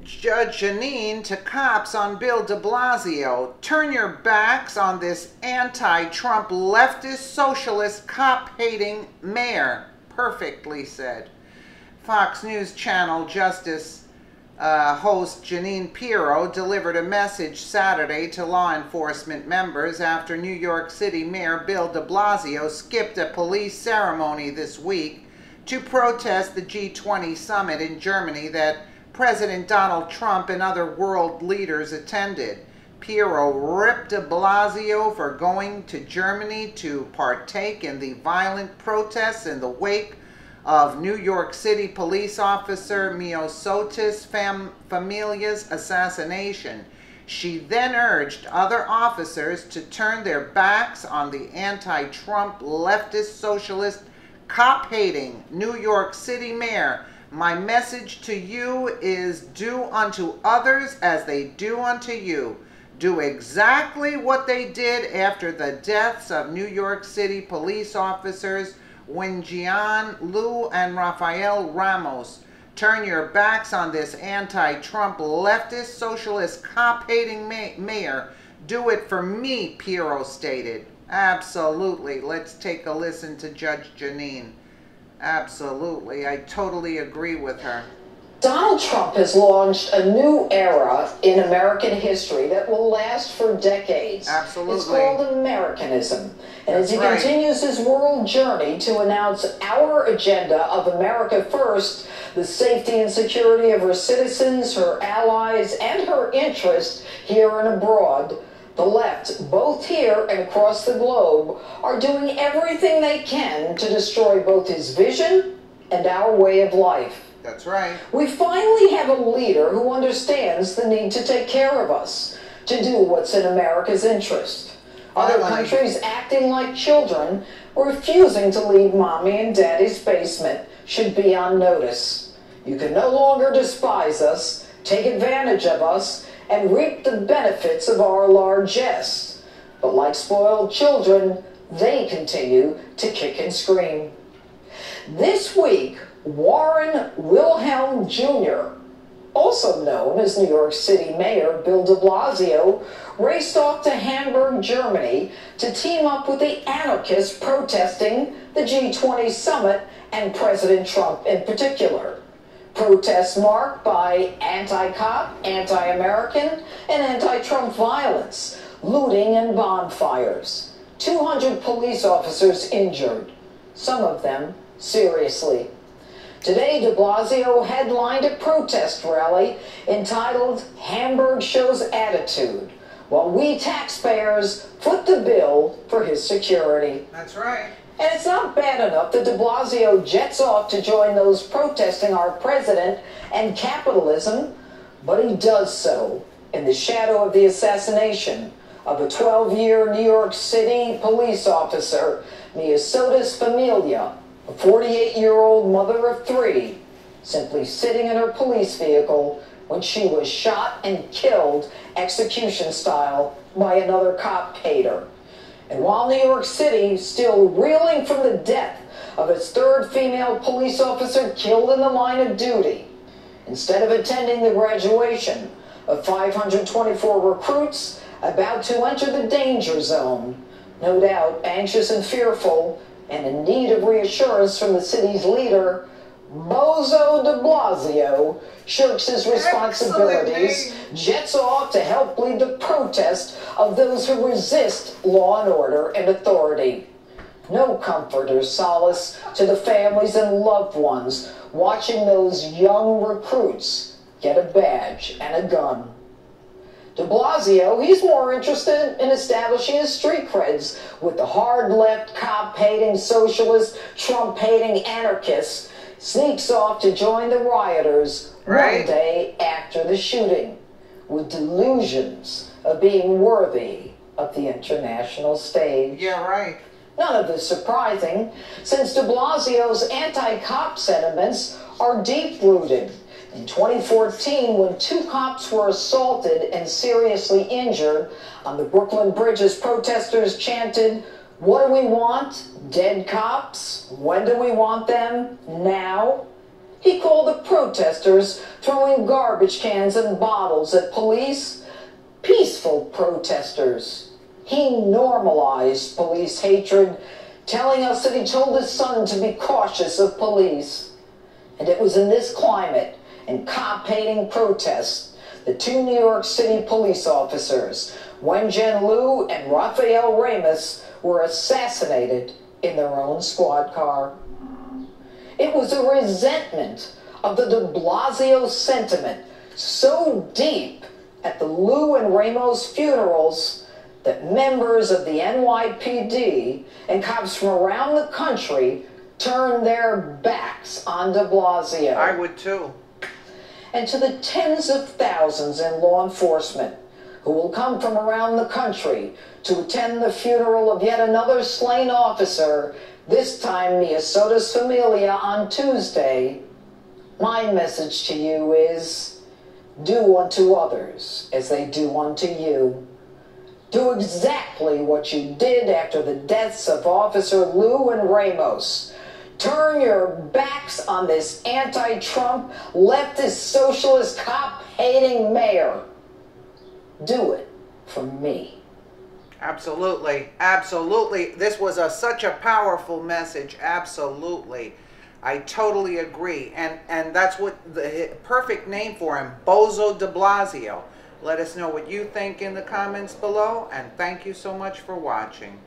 Judge Jeannine to cops on Bill de Blasio. Turn your backs on this anti-Trump leftist socialist cop-hating mayor. Perfectly said. Fox News Channel Justice host Jeannine delivered a message Saturday to law enforcement members after New York City Mayor Bill de Blasio skipped a police ceremony this week to protest the G20 summit in Germany that President Donald Trump and other world leaders attended. Piero ripped de Blasio for going to Germany to partake in the violent protests in the wake of New York City police officer Miosotis Familia's assassination. She then urged other officers to turn their backs on the anti-Trump leftist socialist cop-hating New York City mayor. My message to you is do unto others as they do unto you. Do exactly what they did after the deaths of New York City police officers Jeannine, Lou, and Rafael Ramos. Turn your backs on this anti-Trump leftist socialist cop-hating mayor. Do it for me, Piero stated. Absolutely. Let's take a listen to Judge Jeannine. Absolutely. I totally agree with her. Donald Trump has launched a new era in American history that will last for decades. Absolutely. It's called Americanism. And as he continues his world journey to announce our agenda of America first, the safety and security of her citizens, her allies, and her interests here and abroad, the left, both here and across the globe, are doing everything they can to destroy both his vision and our way of life. That's right. We finally have a leader who understands the need to take care of us, to do what's in America's interest. Other countries acting like children, refusing to leave mommy and daddy's basement, should be on notice. You can no longer despise us, take advantage of us, and reap the benefits of our largesse. But like spoiled children, they continue to kick and scream. This week, Warren Wilhelm Jr., also known as New York City Mayor Bill de Blasio, raced off to Hamburg, Germany to team up with the anarchists protesting the G20 summit and President Trump in particular. Protests marked by anti-cop, anti-American, and anti-Trump violence, looting and bonfires. 200 police officers injured, some of them seriously. Today, de Blasio headlined a protest rally entitled Hamburg Shows Attitude, while we taxpayers foot the bill for his security. That's right. And it's not bad enough that de Blasio jets off to join those protesting our president and capitalism, but he does so in the shadow of the assassination of a 12-year New York City police officer, Miosotis Familia, a 48-year-old mother of three, simply sitting in her police vehicle when she was shot and killed execution style by another cop hater. And while New York City is still reeling from the death of its third female police officer killed in the line of duty, instead of attending the graduation of 524 recruits about to enter the danger zone, no doubt anxious and fearful and in need of reassurance from the city's leader, Bozo de Blasio shirks his responsibilities, jets off to help lead the protest of those who resist law and order and authority. No comfort or solace to the families and loved ones watching those young recruits get a badge and a gun. De Blasio, he's more interested in establishing his street creds with the hard left, cop-hating, socialist, Trump-hating anarchists, sneaks off to join the rioters one day after the shooting, with delusions of being worthy of the international stage. Yeah, right. None of this surprising, since de Blasio's anti-cop sentiments are deep-rooted. In 2014, when two cops were assaulted and seriously injured on the Brooklyn Bridge as protesters chanted, "What do we want? Dead cops? When do we want them? Now?" He called the protesters throwing garbage cans and bottles at police peaceful protesters. He normalized police hatred, telling us that he told his son to be cautious of police. And it was in this climate and cop-hating protests that two New York City police officers, Wenjen Liu and Rafael Ramos, were assassinated in their own squad car. It was a resentment of the de Blasio sentiment so deep at the Liu and Ramos funerals that members of the NYPD and cops from around the country turned their backs on de Blasio. I would too. And to the tens of thousands in law enforcement who will come from around the country to attend the funeral of yet another slain officer, this time Mia Soto's Familia on Tuesday, my message to you is, do unto others as they do unto you. Do exactly what you did after the deaths of Officer Liu and Ramos. Turn your backs on this anti-Trump, leftist, socialist, cop-hating mayor. Do it for me. Absolutely. Absolutely. This was such a powerful message. Absolutely. I totally agree. And that's what the perfect name for him, Bozo de Blasio. Let us know what you think in the comments below, and thank you so much for watching.